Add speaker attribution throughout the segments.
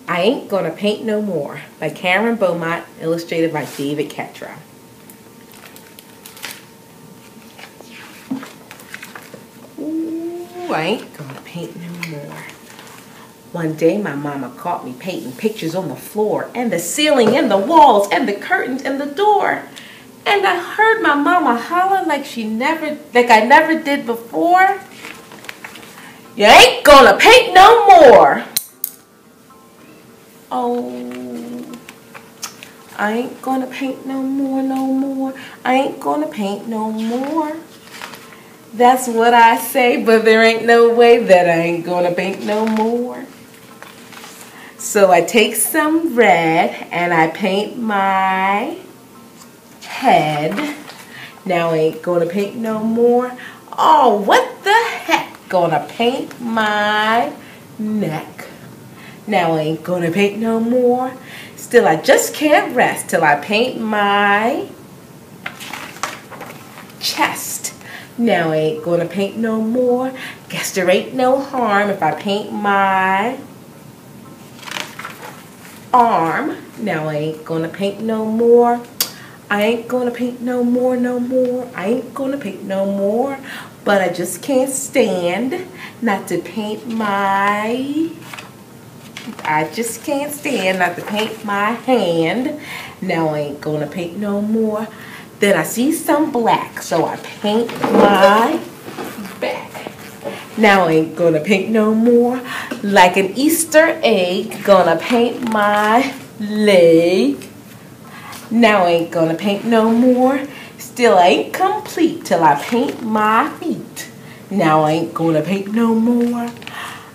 Speaker 1: I Ain't Gonna Paint No More by Karen Beaumont, illustrated by David Catrow. Ooh, I ain't gonna paint no more. One day my mama caught me painting pictures on the floor and the ceiling and the walls and the curtains and the door. And I heard my mama holler like I never did before. You ain't gonna paint no more. Oh, I ain't gonna paint no more, no more. I ain't gonna paint no more. That's what I say, but there ain't no way that I ain't gonna paint no more. So I take some red and I paint my head. Now I ain't gonna paint no more. Oh, what the heck? Gonna paint my neck. Now I ain't gonna paint no more. Still, I just can't rest till I paint my chest. Now I ain't gonna paint no more. Guess there ain't no harm if I paint my arm. Now I ain't gonna paint no more. I ain't gonna paint no more, no more. I ain't gonna paint no more. But I just can't stand not to paint my... I just can't stand not to paint my hand. Now I ain't gonna paint no more. Then I see some black, so I paint my back. Now I ain't gonna paint no more. Like an Easter egg, gonna paint my leg. Now I ain't gonna paint no more. Still I ain't complete till I paint my feet. Now I ain't gonna paint no more.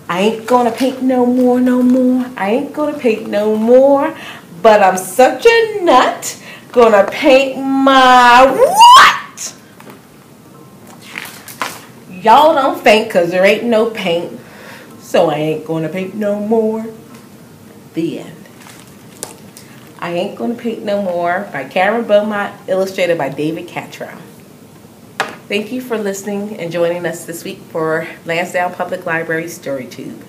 Speaker 1: I ain't gonna paint no more, no more. I ain't gonna paint no more. But I'm such a nut. Gonna paint my what? Y'all don't faint cause there ain't no paint. So I ain't gonna paint no more. The end. I Ain't Gonna Paint No More by Karen Beaumont, illustrated by David Catrow. Thank you for listening and joining us this week for Lansdowne Public Library Storytube.